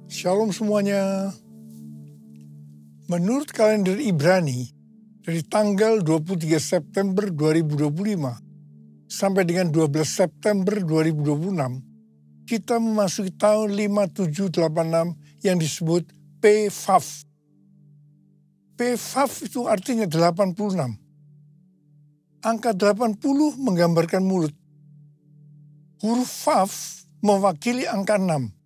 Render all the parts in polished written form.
Shalom semuanya. Menurut kalender Ibrani, dari tanggal 23 September 2025 sampai dengan 12 September 2026, kita memasuki tahun 5786 yang disebut PVAV. PVAV itu artinya 86. Angka 80 menggambarkan mulut. Huruf VAV mewakili angka 6.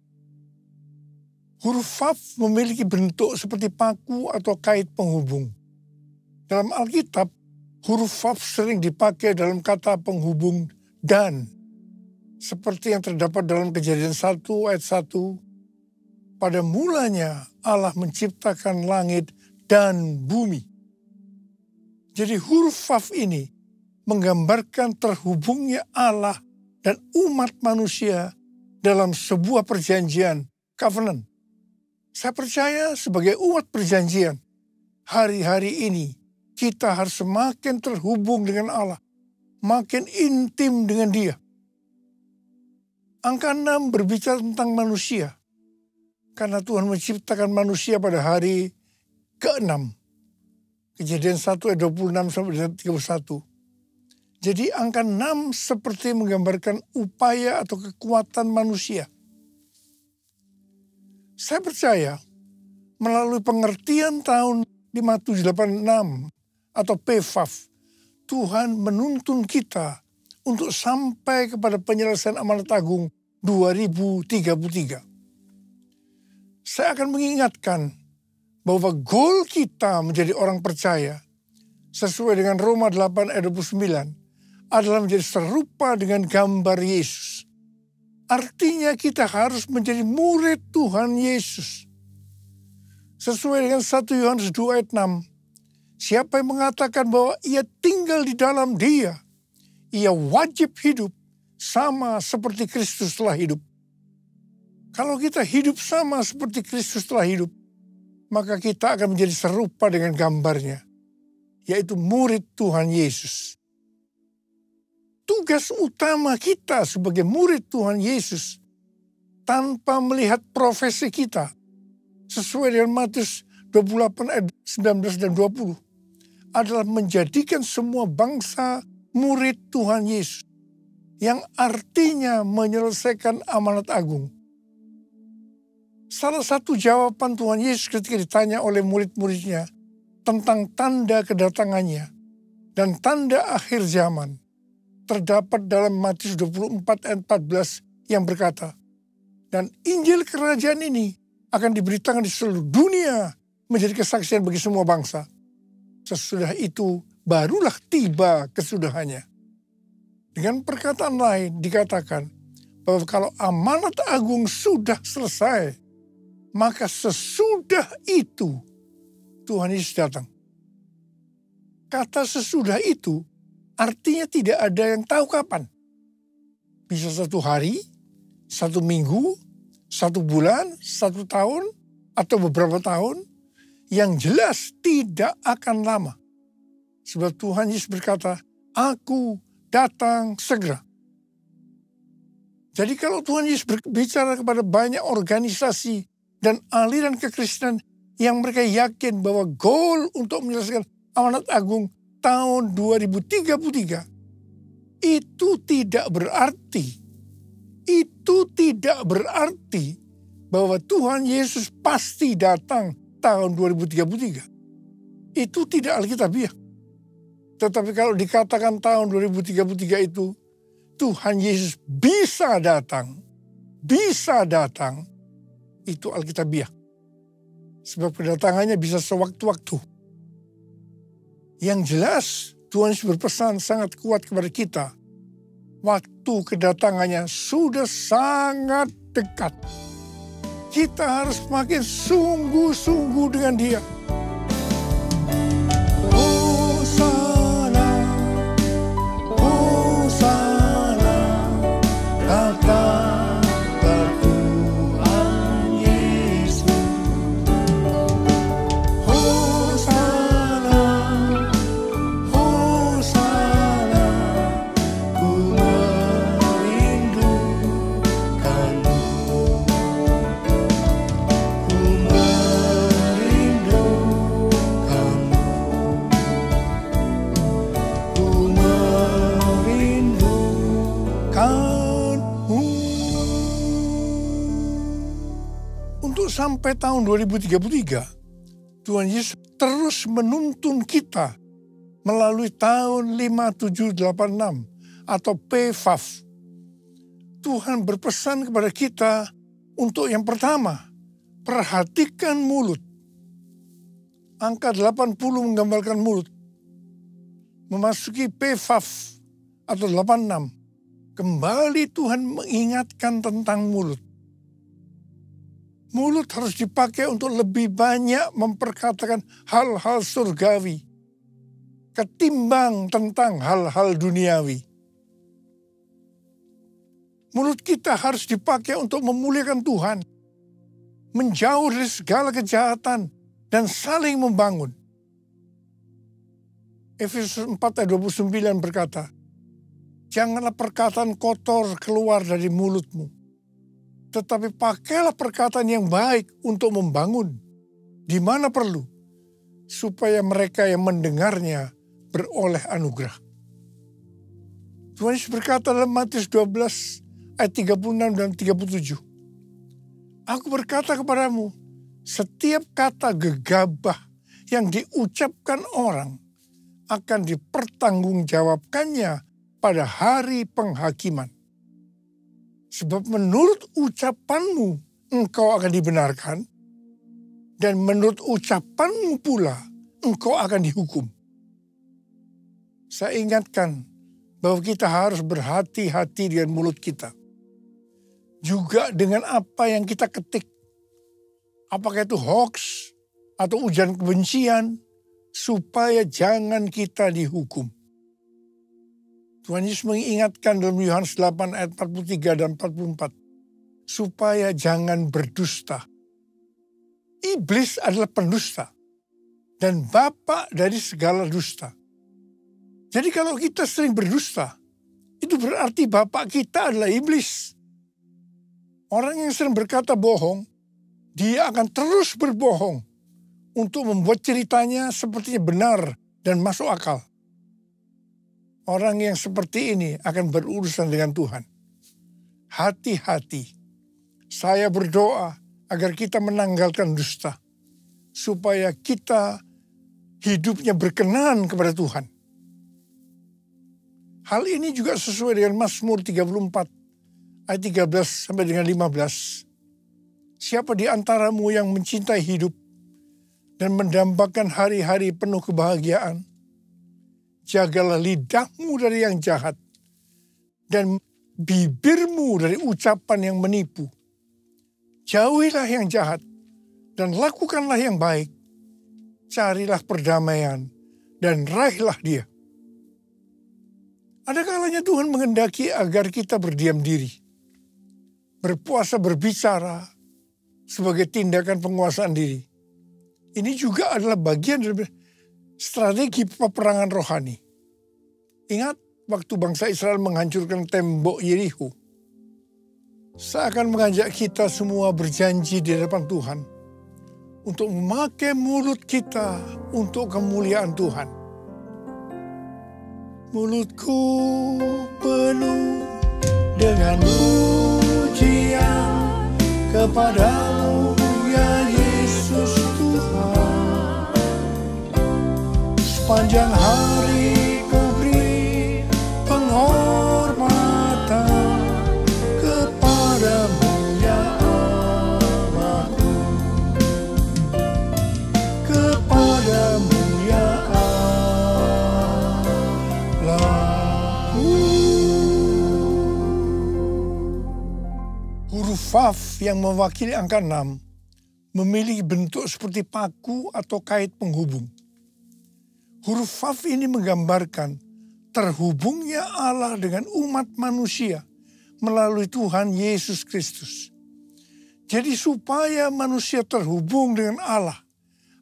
Huruf VAV memiliki bentuk seperti paku atau kait penghubung. Dalam Alkitab, huruf VAV sering dipakai dalam kata penghubung dan. Seperti yang terdapat dalam Kejadian 1 ayat 1. Pada mulanya Allah menciptakan langit dan bumi. Jadi huruf VAV ini menggambarkan terhubungnya Allah dan umat manusia dalam sebuah perjanjian, covenant. Saya percaya sebagai umat perjanjian, hari-hari ini kita harus semakin terhubung dengan Allah, makin intim dengan Dia. Angka 6 berbicara tentang manusia, karena Tuhan menciptakan manusia pada hari ke-6. Kejadian 1 ayat 26 sampai 31. Jadi angka 6 seperti menggambarkan upaya atau kekuatan manusia. Saya percaya melalui pengertian tahun 5786 atau PVAV, Tuhan menuntun kita untuk sampai kepada penyelesaian amanat agung 2033. Saya akan mengingatkan bahwa goal kita menjadi orang percaya sesuai dengan Roma 8 ayat 29 adalah menjadi serupa dengan gambar Yesus. Artinya kita harus menjadi murid Tuhan Yesus. Sesuai dengan 1 Yohanes 2 ayat 6. Siapa yang mengatakan bahwa ia tinggal di dalam Dia, ia wajib hidup sama seperti Kristus telah hidup. Kalau kita hidup sama seperti Kristus telah hidup, maka kita akan menjadi serupa dengan gambarnya, yaitu murid Tuhan Yesus. Tugas utama kita sebagai murid Tuhan Yesus tanpa melihat profesi kita sesuai dengan Matius 28 ayat 19 dan 20 adalah menjadikan semua bangsa murid Tuhan Yesus yang artinya menyelesaikan amanat agung. Salah satu jawaban Tuhan Yesus ketika ditanya oleh murid-muridnya tentang tanda kedatangannya dan tanda akhir zaman terdapat dalam Matius 24 ayat 14 yang berkata, dan Injil kerajaan ini akan diberitakan di seluruh dunia menjadi kesaksian bagi semua bangsa. Sesudah itu barulah tiba kesudahannya. Dengan perkataan lain dikatakan bahwa kalau amanat agung sudah selesai, maka sesudah itu Tuhan Yesus datang. Kata sesudah itu artinya tidak ada yang tahu kapan. Bisa 1 hari, 1 minggu, 1 bulan, 1 tahun, atau beberapa tahun. Yang jelas tidak akan lama. Sebab Tuhan Yesus berkata, Aku datang segera. Jadi kalau Tuhan Yesus berbicara kepada banyak organisasi dan aliran kekristenan yang mereka yakin bahwa goal untuk menyelesaikan amanat agung tahun 2033, itu tidak berarti bahwa Tuhan Yesus pasti datang tahun 2033. Itu tidak alkitabiah. Tetapi kalau dikatakan tahun 2033 itu Tuhan Yesus bisa datang, itu alkitabiah. Sebab kedatangannya bisa sewaktu-waktu. Yang jelas Tuhan Yesus berpesan sangat kuat kepada kita. Waktu kedatangannya sudah sangat dekat. Kita harus makin sungguh-sungguh dengan Dia. Hosana, Hosana, datanglah Tuhan Yesus. Hosana, Hosana, ku merindukanmu. sampai tahun 2033, Tuhan Yesus terus menuntun kita melalui tahun 5786 atau PFAF. Tuhan berpesan kepada kita untuk yang pertama, perhatikan mulut. Angka 80 menggambarkan mulut. Memasuki PFAF atau 86, kembali Tuhan mengingatkan tentang mulut. Mulut harus dipakai untuk lebih banyak memperkatakan hal-hal surgawi ketimbang tentang hal-hal duniawi. Mulut kita harus dipakai untuk memuliakan Tuhan, menjauh dari segala kejahatan, dan saling membangun. Efesus 4 ayat 29 berkata, janganlah perkataan kotor keluar dari mulutmu, tetapi pakailah perkataan yang baik untuk membangun di mana perlu, supaya mereka yang mendengarnya beroleh anugerah. Tuhan Yesus berkata dalam Matius 12 ayat 36 dan 37. Aku berkata kepadamu, setiap kata gegabah yang diucapkan orang akan dipertanggungjawabkannya pada hari penghakiman. Sebab menurut ucapanmu engkau akan dibenarkan, dan menurut ucapanmu pula engkau akan dihukum. Saya ingatkan bahwa kita harus berhati-hati dengan mulut kita. Juga dengan apa yang kita ketik. Apakah itu hoax atau ujian kebencian, supaya jangan kita dihukum. Tuhan Yesus mengingatkan dalam Yohanes 8 ayat 43 dan 44. Supaya jangan berdusta. Iblis adalah pendusta. Dan bapa dari segala dusta. Jadi kalau kita sering berdusta, itu berarti bapak kita adalah iblis. Orang yang sering berkata bohong, dia akan terus berbohong untuk membuat ceritanya sepertinya benar dan masuk akal. Orang yang seperti ini akan berurusan dengan Tuhan. Hati-hati. Saya berdoa agar kita menanggalkan dusta. Supaya kita hidupnya berkenan kepada Tuhan. Hal ini juga sesuai dengan Mazmur 34 ayat 13 sampai dengan 15. Siapa di antaramu yang mencintai hidup dan mendambakan hari-hari penuh kebahagiaan? Jagalah lidahmu dari yang jahat dan bibirmu dari ucapan yang menipu. Jauhilah yang jahat dan lakukanlah yang baik. Carilah perdamaian dan raihlah dia. Ada kalanya Tuhan menghendaki agar kita berdiam diri. Berpuasa berbicara sebagai tindakan penguasaan diri. Ini juga adalah bagian dari strategi peperangan rohani. Ingat waktu bangsa Israel menghancurkan tembok Yerikho. Saya akan mengajak kita semua berjanji di hadapan Tuhan untuk memakai mulut kita untuk kemuliaan Tuhan. Mulutku penuh dengan pujian kepadamu ya Yesus Tuhan. Sepanjang hari ku beri penghormatan kepadamu ya Allahku. Kepadamu ya Allahku. Huruf Vav yang mewakili angka 6 memiliki bentuk seperti paku atau kait penghubung. Huruf Vav ini menggambarkan terhubungnya Allah dengan umat manusia melalui Tuhan Yesus Kristus. Jadi supaya manusia terhubung dengan Allah,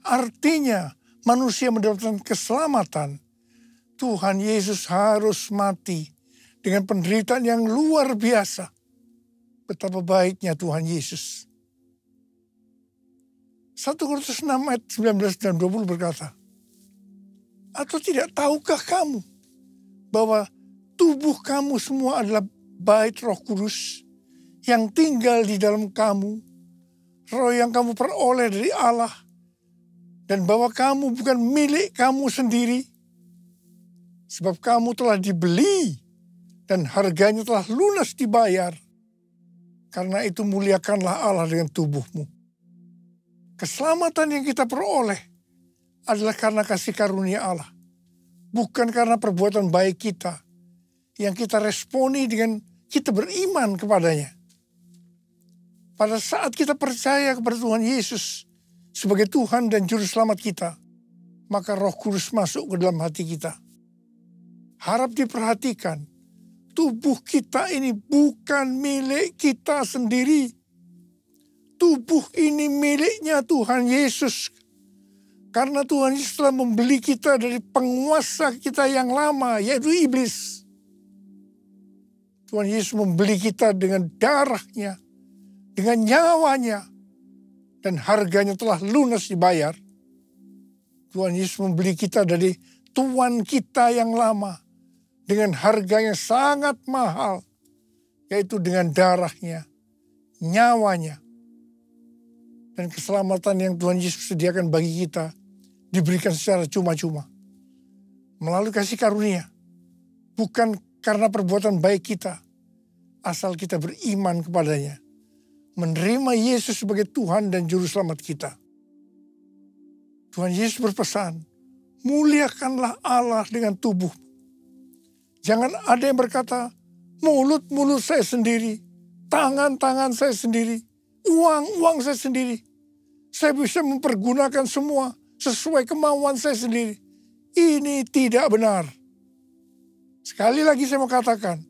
artinya manusia mendapatkan keselamatan, Tuhan Yesus harus mati dengan penderitaan yang luar biasa. Betapa baiknya Tuhan Yesus. 1 Korintus 6 ayat 19 dan 20 berkata, atau tidak tahukah kamu bahwa tubuh kamu semua adalah bait Roh Kudus yang tinggal di dalam kamu, roh yang kamu peroleh dari Allah, dan bahwa kamu bukan milik kamu sendiri, sebab kamu telah dibeli dan harganya telah lunas dibayar. Karena itu muliakanlah Allah dengan tubuhmu. Keselamatan yang kita peroleh adalah karena kasih karunia Allah, bukan karena perbuatan baik kita yang kita responi dengan kita beriman kepadanya. Pada saat kita percaya kepada Tuhan Yesus sebagai Tuhan dan Juru Selamat kita, maka Roh Kudus masuk ke dalam hati kita. Harap diperhatikan, tubuh kita ini bukan milik kita sendiri. Tubuh ini miliknya Tuhan Yesus. Karena Tuhan Yesus telah membeli kita dari penguasa kita yang lama, yaitu iblis. Tuhan Yesus membeli kita dengan darahnya, dengan nyawanya, dan harganya telah lunas dibayar. Tuhan Yesus membeli kita dari tuan kita yang lama, dengan harga yang sangat mahal, yaitu dengan darahnya, nyawanya. Dan keselamatan yang Tuhan Yesus sediakan bagi kita diberikan secara cuma-cuma. Melalui kasih karunia. Bukan karena perbuatan baik kita. Asal kita beriman kepadanya. Menerima Yesus sebagai Tuhan dan Juru Selamat kita. Tuhan Yesus berpesan, muliakanlah Allah dengan tubuh. Jangan ada yang berkata, mulut-mulut saya sendiri, tangan-tangan saya sendiri, uang-uang saya sendiri. Saya bisa mempergunakan semua sesuai kemauan saya sendiri. Ini tidak benar. Sekali lagi saya mau katakan,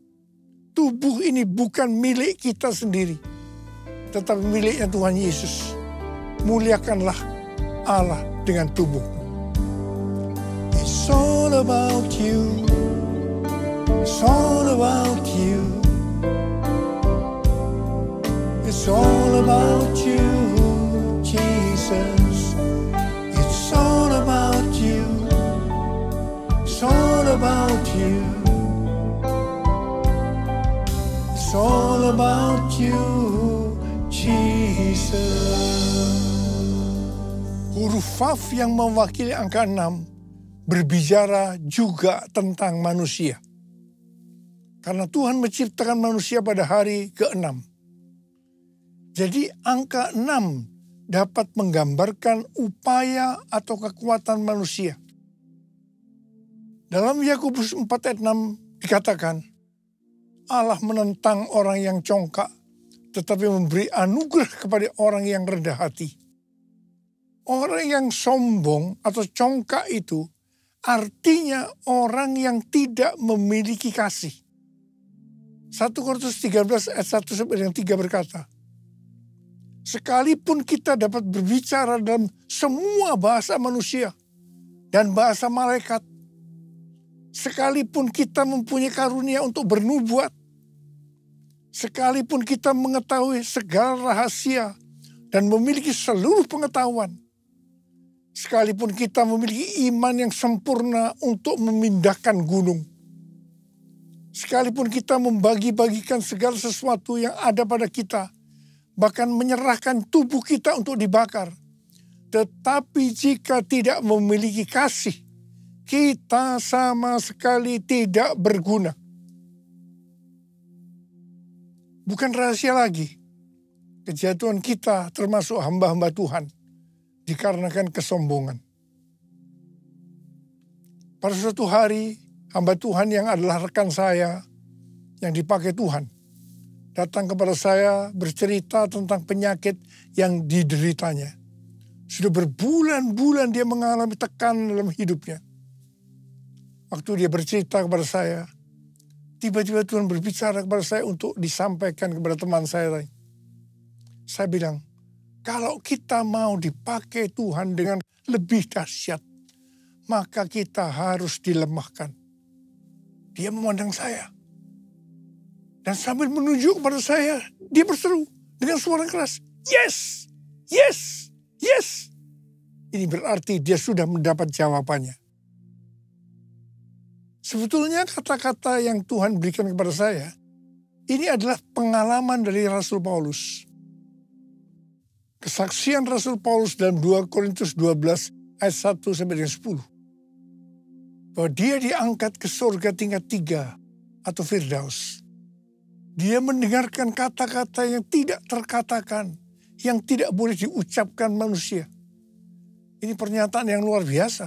tubuh ini bukan milik kita sendiri, tetapi miliknya Tuhan Yesus. Muliakanlah Allah dengan tubuh. It's all about you. It's all about you. It's all about you, Jesus. It's all about you. It's all about you. It's all about you, Jesus. Huruf Vav yang mewakili angka 6 berbicara juga tentang manusia. Karena Tuhan menciptakan manusia pada hari ke-6. Jadi angka 6 dapat menggambarkan upaya atau kekuatan manusia. Dalam Yakobus 4 ayat 6 dikatakan, Allah menentang orang yang congkak, tetapi memberi anugerah kepada orang yang rendah hati. Orang yang sombong atau congkak itu artinya orang yang tidak memiliki kasih. 1 Korintus 13 ayat 1 sampai 3 berkata, sekalipun kita dapat berbicara dalam semua bahasa manusia dan bahasa malaikat, sekalipun kita mempunyai karunia untuk bernubuat, sekalipun kita mengetahui segala rahasia dan memiliki seluruh pengetahuan, sekalipun kita memiliki iman yang sempurna untuk memindahkan gunung, sekalipun kita membagi-bagikan segala sesuatu yang ada pada kita, bahkan menyerahkan tubuh kita untuk dibakar, tetapi jika tidak memiliki kasih, kita sama sekali tidak berguna. Bukan rahasia lagi, kejatuhan kita termasuk hamba-hamba Tuhan dikarenakan kesombongan. Pada suatu hari, hamba Tuhan yang adalah rekan saya yang dipakai Tuhan datang kepada saya bercerita tentang penyakit yang dideritanya. Sudah berbulan-bulan dia mengalami tekanan dalam hidupnya. Waktu dia bercerita kepada saya, tiba-tiba Tuhan berbicara kepada saya untuk disampaikan kepada teman saya lain. Saya bilang, kalau kita mau dipakai Tuhan dengan lebih dahsyat, maka kita harus dilemahkan. Dia memandang saya. Dan sambil menunjuk kepada saya, dia berseru dengan suara keras, yes, yes, yes. Ini berarti dia sudah mendapat jawabannya. Sebetulnya kata-kata yang Tuhan berikan kepada saya, ini adalah pengalaman dari Rasul Paulus. Kesaksian Rasul Paulus dalam 2 Korintus 12 ayat 1 sampai dengan 10. Bahwa dia diangkat ke surga tingkat 3 atau Firdaus. Dia mendengarkan kata-kata yang tidak terkatakan, yang tidak boleh diucapkan manusia. Ini pernyataan yang luar biasa.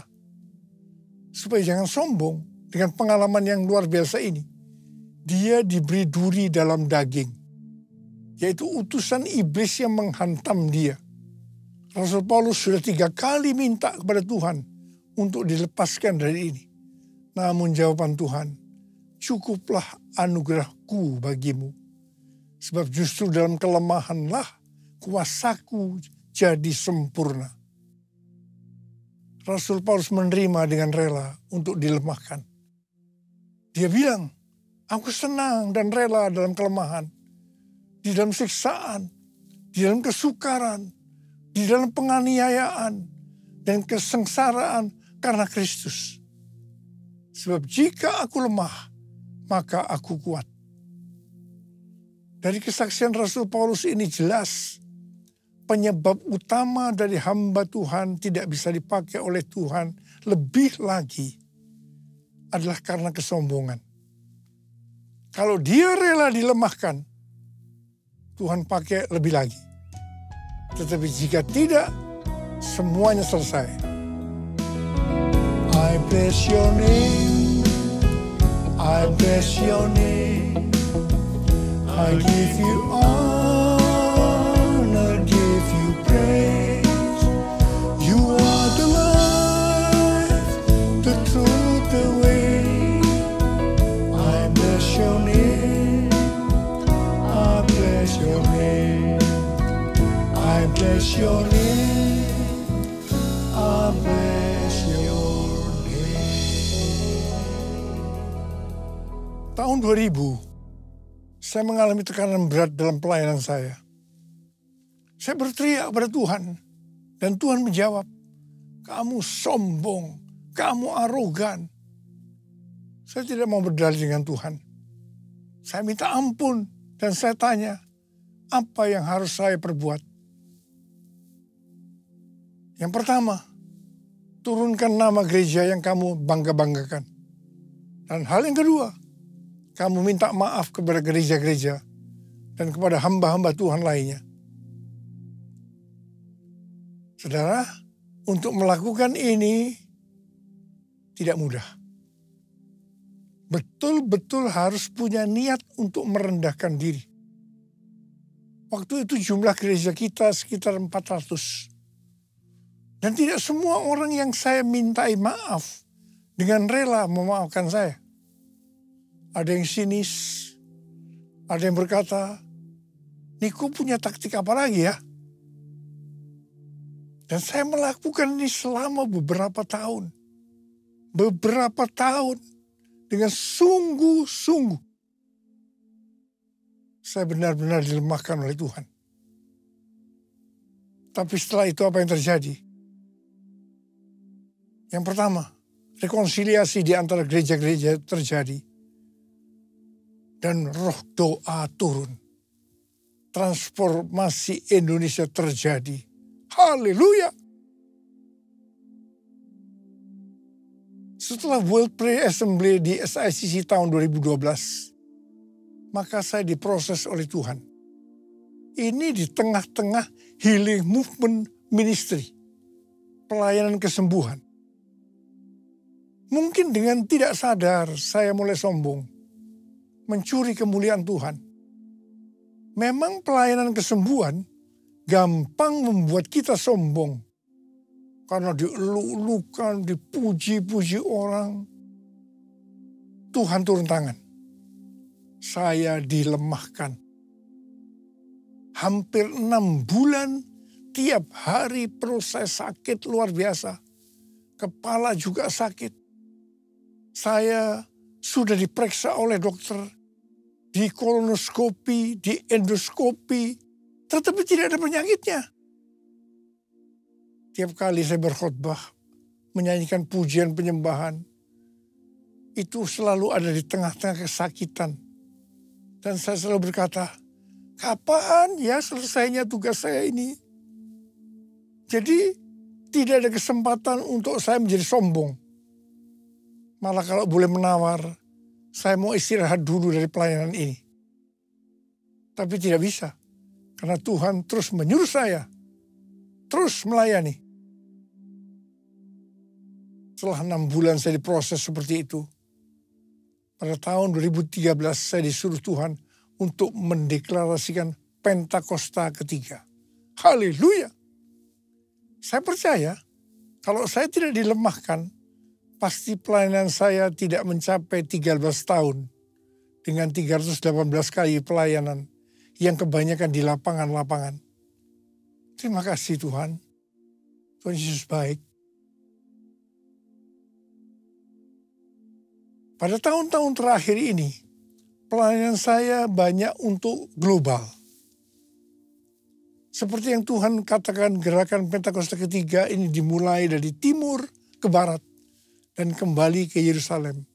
Supaya jangan sombong dengan pengalaman yang luar biasa ini. Dia diberi duri dalam daging. Yaitu utusan iblis yang menghantam dia. Rasul Paulus sudah 3 kali minta kepada Tuhan untuk dilepaskan dari ini. Namun jawaban Tuhan, cukuplah anugerahku bagimu. Sebab justru dalam kelemahanlah kuasaku jadi sempurna. Rasul Paulus menerima dengan rela untuk dilemahkan. Dia bilang, aku senang dan rela dalam kelemahan. Di dalam siksaan, di dalam kesukaran, di dalam penganiayaan, dan kesengsaraan karena Kristus. Sebab jika aku lemah, maka aku kuat. Dari kesaksian Rasul Paulus ini jelas, penyebab utama dari hamba Tuhan tidak bisa dipakai oleh Tuhan lebih lagi adalah karena kesombongan. Kalau dia rela dilemahkan, Tuhan pakai lebih lagi. Tetapi jika tidak, semuanya selesai. I bless your name, I bless your name, I give you honor, give you praise. You are the life, the truth, the way. I bless your name, I bless your name, I bless your name, I bless your name. Tahun 2000, saya mengalami tekanan berat dalam pelayanan saya. Saya berteriak kepada Tuhan, dan Tuhan menjawab, kamu sombong, kamu arogan. Saya tidak mau berdalih dengan Tuhan. Saya minta ampun, dan saya tanya, apa yang harus saya perbuat? Yang pertama, turunkan nama gereja yang kamu bangga-banggakan. Dan hal yang kedua, kamu minta maaf kepada gereja-gereja dan kepada hamba-hamba Tuhan lainnya. Saudara, untuk melakukan ini tidak mudah. Betul-betul harus punya niat untuk merendahkan diri. Waktu itu jumlah gereja kita sekitar 400. Dan tidak semua orang yang saya mintai maaf dengan rela memaafkan saya. Ada yang sinis, ada yang berkata, Niko punya taktik apa lagi ya? Dan saya melakukan ini selama beberapa tahun. Beberapa tahun dengan sungguh-sungguh. Saya benar-benar dilemahkan oleh Tuhan. Tapi setelah itu apa yang terjadi? Yang pertama, rekonsiliasi di antara gereja-gereja terjadi. Dan roh doa turun. Transformasi Indonesia terjadi. Haleluya. Setelah World Prayer Assembly di SICC tahun 2012, maka saya diproses oleh Tuhan. Ini di tengah-tengah healing movement ministry. Pelayanan kesembuhan. Mungkin dengan tidak sadar saya mulai sombong. Mencuri kemuliaan Tuhan. Memang pelayanan kesembuhan gampang membuat kita sombong. Karena dieluk-elukan, dipuji-puji orang. Tuhan turun tangan. Saya dilemahkan. Hampir 6 bulan, tiap hari perut saya sakit luar biasa. Kepala juga sakit. Saya sudah diperiksa oleh dokter, di kolonoskopi, di endoskopi, tetapi tidak ada penyakitnya. Tiap kali saya berkhotbah, menyanyikan pujian penyembahan, itu selalu ada di tengah-tengah kesakitan. Dan saya selalu berkata, kapan ya selesainya tugas saya ini? Jadi tidak ada kesempatan untuk saya menjadi sombong. Malah kalau boleh menawar, saya mau istirahat dulu dari pelayanan ini. Tapi tidak bisa. Karena Tuhan terus menyuruh saya terus melayani. Setelah 6 bulan saya diproses seperti itu. Pada tahun 2013 saya disuruh Tuhan untuk mendeklarasikan Pentakosta ketiga. Haleluya. Saya percaya kalau saya tidak dilemahkan, pasti pelayanan saya tidak mencapai 13 tahun dengan 318 kali pelayanan yang kebanyakan di lapangan-lapangan. Terima kasih Tuhan. Tuhan Yesus baik. Pada tahun-tahun terakhir ini, pelayanan saya banyak untuk global. Seperti yang Tuhan katakan, gerakan Pentakosta ketiga ini dimulai dari timur ke barat dan kembali ke Yerusalem.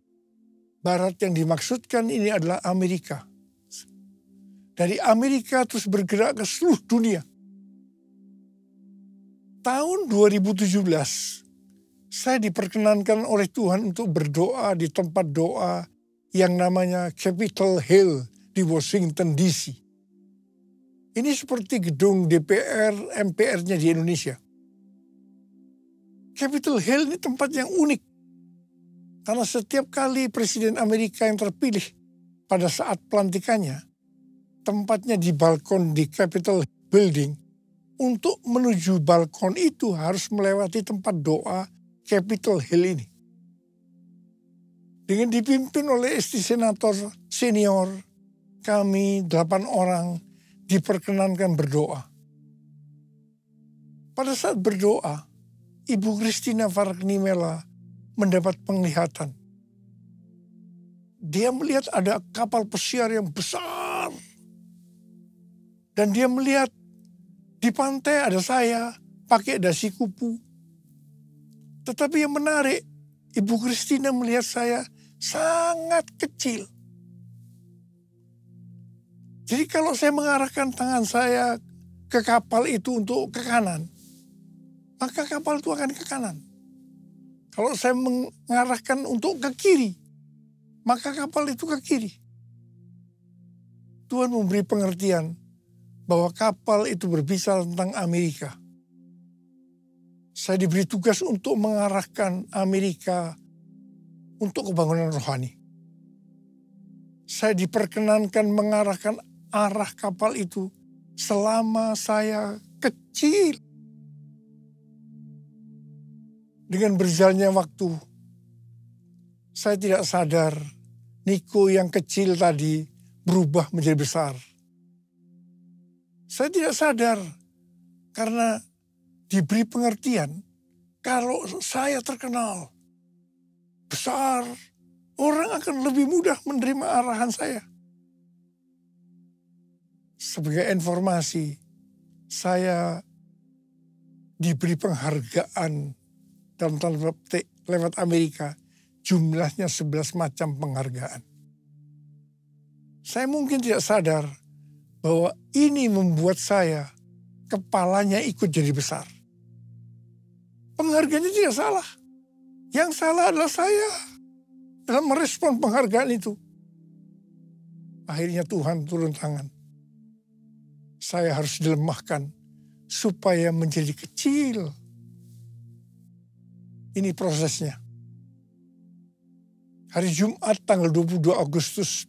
Barat yang dimaksudkan ini adalah Amerika. Dari Amerika terus bergerak ke seluruh dunia. Tahun 2017, saya diperkenankan oleh Tuhan untuk berdoa di tempat doa yang namanya Capitol Hill di Washington DC. Ini seperti gedung DPR, MPR-nya di Indonesia. Capitol Hill ini tempat yang unik. Karena setiap kali Presiden Amerika yang terpilih pada saat pelantikannya, tempatnya di balkon di Capitol Building. Untuk menuju balkon itu harus melewati tempat doa Capitol Hill ini. Dengan dipimpin oleh istri senator senior, kami 8 orang diperkenankan berdoa. Pada saat berdoa, Ibu Christina Fargnimela mendapat penglihatan. Dia melihat ada kapal pesiar yang besar. Dan dia melihat di pantai ada saya pakai dasi kupu. Tetapi yang menarik, Ibu Christina melihat saya sangat kecil. Jadi kalau saya mengarahkan tangan saya ke kapal itu untuk ke kanan, maka kapal itu akan ke kanan. Kalau saya mengarahkan untuk ke kiri, maka kapal itu ke kiri. Tuhan memberi pengertian bahwa kapal itu berbicara tentang Amerika. Saya diberi tugas untuk mengarahkan Amerika untuk kebangunan rohani. Saya diperkenankan mengarahkan arah kapal itu selama saya kecil. Dengan berjalannya waktu, saya tidak sadar Niko yang kecil tadi berubah menjadi besar. Saya tidak sadar karena diberi pengertian kalau saya terkenal besar, orang akan lebih mudah menerima arahan saya. Sebagai informasi, saya diberi penghargaan dalam tanda petik lewat Amerika, jumlahnya 11 macam penghargaan. Saya mungkin tidak sadar bahwa ini membuat saya kepalanya ikut jadi besar. Penghargaannya tidak salah. Yang salah adalah saya dalam merespon penghargaan itu. Akhirnya Tuhan turun tangan. Saya harus dilemahkan supaya menjadi kecil. Ini prosesnya. Hari Jumat tanggal 22 Agustus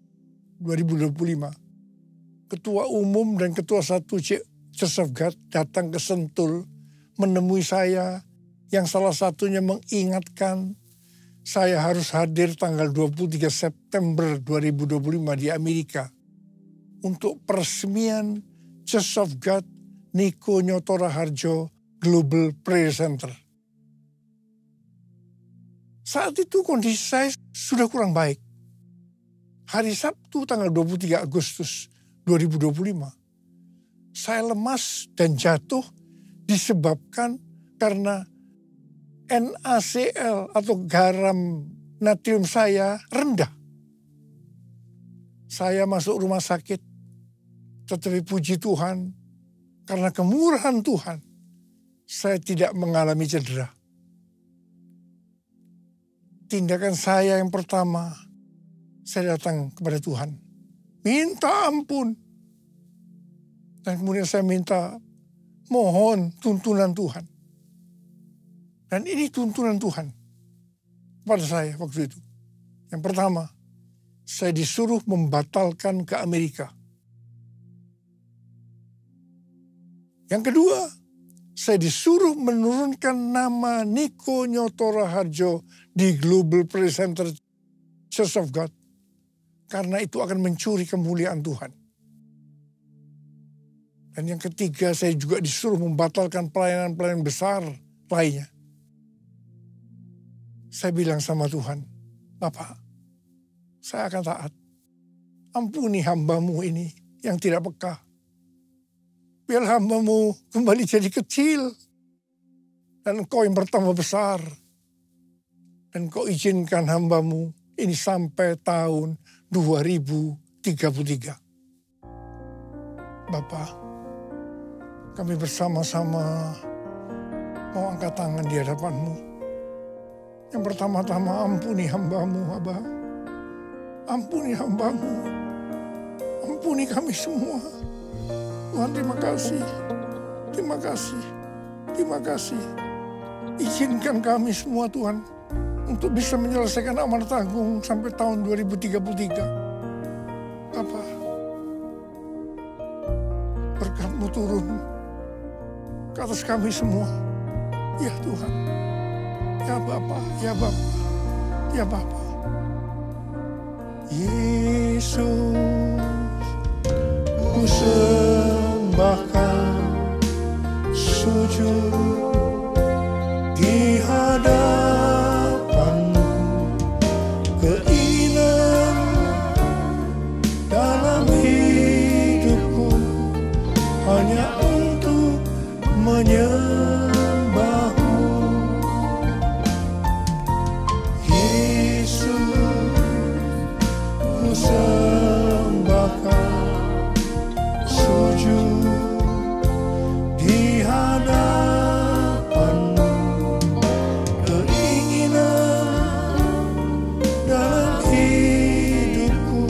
2025, Ketua Umum dan Ketua 1 Church of God datang ke Sentul menemui saya, yang salah satunya mengingatkan saya harus hadir tanggal 23 September 2025 di Amerika untuk peresmian Church of God Niko Nyoto Raharjo Global Prayer Center. Saat itu kondisi saya sudah kurang baik. Hari Sabtu tanggal 23 Agustus 2025, saya lemas dan jatuh disebabkan karena NaCl atau garam natrium saya rendah. Saya masuk rumah sakit, tetapi puji Tuhan, karena kemurahan Tuhan, saya tidak mengalami cedera. Tindakan saya yang pertama, saya datang kepada Tuhan. Minta ampun. Dan kemudian saya minta, mohon tuntunan Tuhan. Dan ini tuntunan Tuhan pada saya waktu itu. Yang pertama, saya disuruh membatalkan ke Amerika. Yang kedua, saya disuruh menurunkan nama Niko Nyoto Raharjo di Global Prayer Center Church of God. Karena itu akan mencuri kemuliaan Tuhan. Dan yang ketiga, saya juga disuruh membatalkan pelayanan-pelayanan besar lainnya. Saya bilang sama Tuhan, Bapak, saya akan taat. Ampuni hamba-Mu ini yang tidak peka. Biar hamba-Mu kembali jadi kecil. Dan Engkau yang bertambah besar. Dan Engkau izinkan hamba-Mu ini sampai tahun 2033. Bapak, kami bersama-sama mau angkat tangan di hadapan-Mu. Yang pertama-tama ampuni hamba-Mu, Abah. Ampuni hamba-Mu. Ampuni kami semua. Tuhan, terima kasih. Terima kasih. Terima kasih. Izinkan kami semua, Tuhan, untuk bisa menyelesaikan amanat agung sampai tahun 2033. Bapa, berkat-Mu turun ke atas kami semua. Ya Tuhan. Ya Bapa, ya Bapa, ya Bapa. Yesus, ku sembahkan, sujud di hadapan-Mu, keinginan dalam hidupku hanya untuk menyembah-Mu. Yesus, ku sembahkan, sujud di hadapan-Mu, keinginan dalam hidupku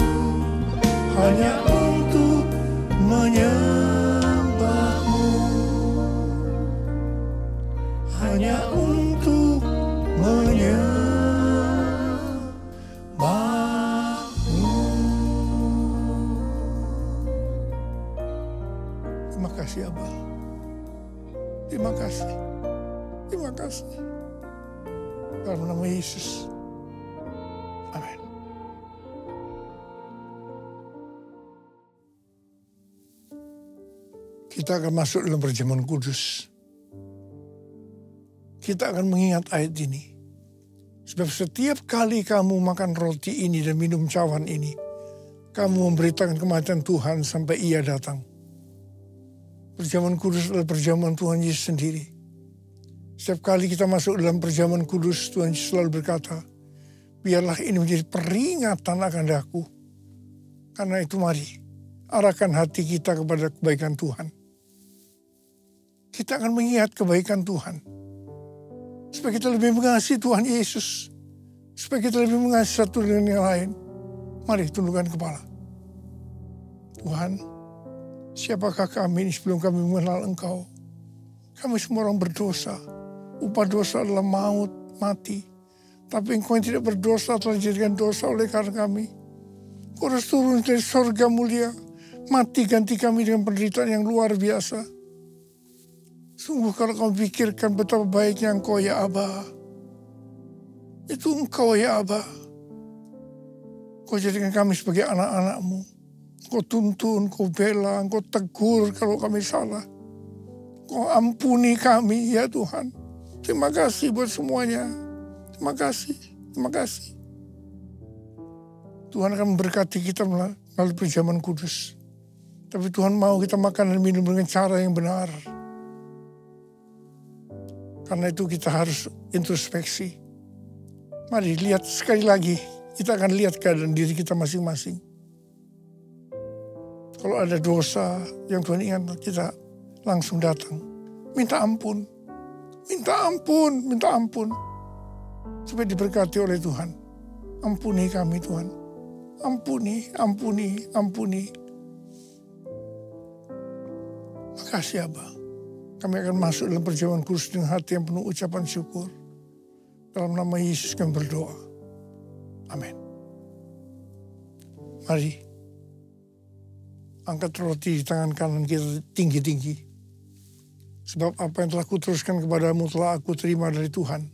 hanya untuk menyembah-Mu, hanya untuk menyembah-Mu. Terima kasih, Abah. Terima kasih. Terima kasih. Dalam nama Yesus. Amin. Kita akan masuk dalam perjamuan kudus. Kita akan mengingat ayat ini. Sebab setiap kali kamu makan roti ini dan minum cawan ini, kamu memberitakan kematian Tuhan sampai Ia datang. Perjamuan kudus adalah perjamuan Tuhan Yesus sendiri. Setiap kali kita masuk dalam perjamuan kudus, Tuhan Yesus selalu berkata, biarlah ini menjadi peringatan akan aku. Karena itu mari, arahkan hati kita kepada kebaikan Tuhan. Kita akan mengingat kebaikan Tuhan. Supaya kita lebih mengasihi Tuhan Yesus. Supaya kita lebih mengasihi satu dengan yang lain. Mari tundukkan kepala. Tuhan, siapakah kami ini sebelum kami mengenal Engkau? Kami semua orang berdosa. Upah dosa adalah maut, mati. Tapi Engkau yang tidak berdosa telah dijadikan dosa oleh karena kami. Engkau harus turun dari sorga mulia. Mati ganti kami dengan penderitaan yang luar biasa. Sungguh kalau kau pikirkan betapa baiknya Engkau ya Abah. Itu Engkau ya Abah. Kau jadikan kami sebagai anak-anak-Mu. Kau tuntun, kau bela, kau tegur kalau kami salah. Kau ampuni kami ya Tuhan. Terima kasih buat semuanya. Terima kasih, terima kasih. Tuhan akan memberkati kita melalui perjamuan kudus. Tapi Tuhan mau kita makan dan minum dengan cara yang benar. Karena itu kita harus introspeksi. Mari lihat sekali lagi. Kita akan lihat keadaan diri kita masing-masing. Kalau ada dosa yang Tuhan ingat, kita langsung datang. Minta ampun. Minta ampun. Supaya diberkati oleh Tuhan. Ampuni kami Tuhan. Ampuni. Makasih Abah. Kami akan masuk dalam perjamuan kudus dengan hati yang penuh ucapan syukur. Dalam nama Yesus kami berdoa. Amin. Mari. Angkat roti di tangan kanan kita tinggi-tinggi. Sebab apa yang telah kuteruskan kepadamu telah aku terima dari Tuhan.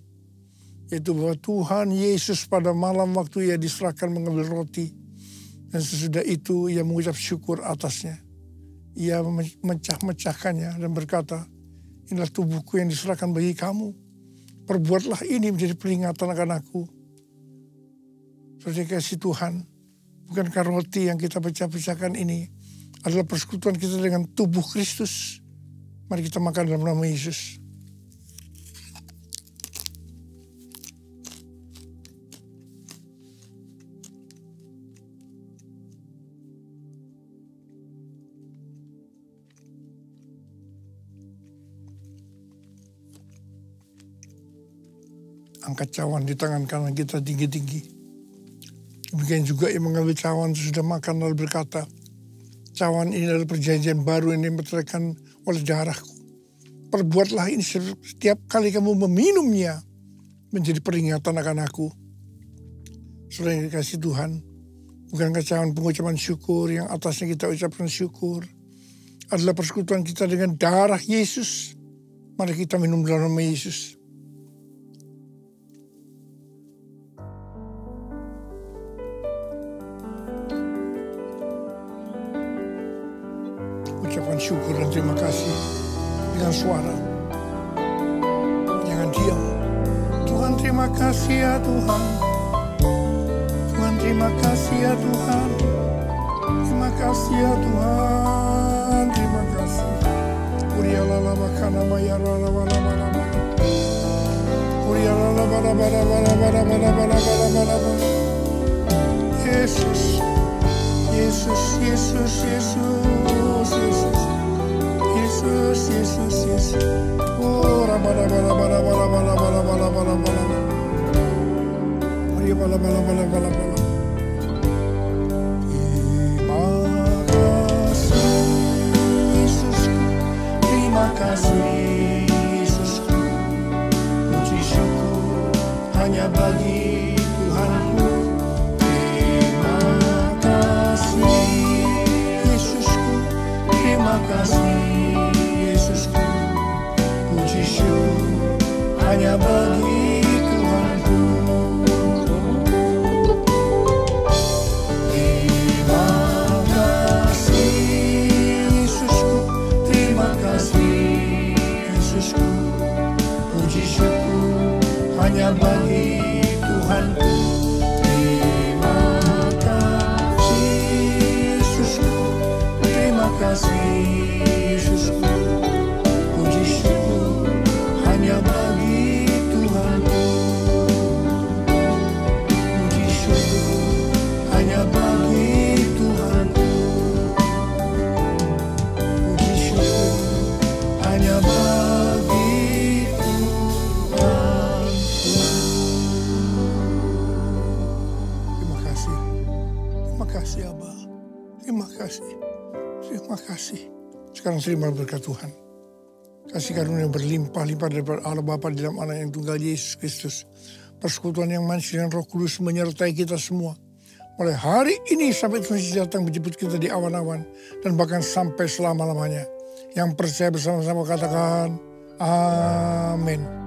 Yaitu bahwa Tuhan Yesus pada malam waktu ia diserahkan mengambil roti. Dan sesudah itu ia mengucap syukur atasnya. Ia memecah-mecahkannya dan berkata, inilah tubuhku yang diserahkan bagi kamu. Perbuatlah ini menjadi peringatan akan aku. Saudara kasih Tuhan, bukankah roti yang kita pecah-pecahkan ini adalah persekutuan kita dengan tubuh Kristus? Mari kita makan dalam nama Yesus. Angkat cawan di tangan kanan kita tinggi-tinggi. Demikian juga yang mengambil cawan sudah makan lalu berkata, cawan ini adalah perjanjian baru yang dimeteraikan oleh darahku. Perbuatlah ini setiap kali kamu meminumnya menjadi peringatan akan aku. Saudara yang dikasih Tuhan, bukankah cawan pengucapan syukur yang atasnya kita ucapkan syukur adalah persekutuan kita dengan darah Yesus? Mari kita minum dalam nama Yesus. Ucapan syukur dan terima kasih dengan suara. Jangan diam. Tuhan terima kasih ya Tuhan. Tuhan terima kasih ya Tuhan. Terima kasih ya Tuhan. Terima kasih. Urialala makana mayarala wala wala wala. Urialala bara bara bara bara bara bara bara bara bara. Yesus. Yesus, Yesus, Yesus, Yesus, Yesus, Yesus, Yesus. Oh, rabala bala bala bala bala bala bala bala bala. Maria bala bala bala bala bala. Terima kasih Yesusku, terima kasih Yesusku. Puji syukur hanya bagi Tuhanku. Terima kasih Yesusku, puji syukur hanya bagi Tuhanku. Terima kasih Yesusku, terima kasih Yesusku, puji syukur hanya bagi Tuhanku. Terima kasih Yesusku, terima kasih Yesusku, puji syukur hanya bagi Tuhanku. Puji syukur hanya bagi Tuhanku. Puji syukur hanya bagi Tuhanku. Terima kasih. Terima kasih Abah. Terima kasih. Terima kasih. Sekarang terima berkat Tuhan. Kasih karunia berlimpah-limpah daripada Allah Bapa di dalam Anak yang tunggal Yesus Kristus. Persekutuan yang manis dengan Roh Kudus menyertai kita semua. Mulai hari ini sampai Tuhan Yesus datang menjemput kita di awan-awan. Dan bahkan sampai selama-lamanya. Yang percaya bersama-sama katakan, amin.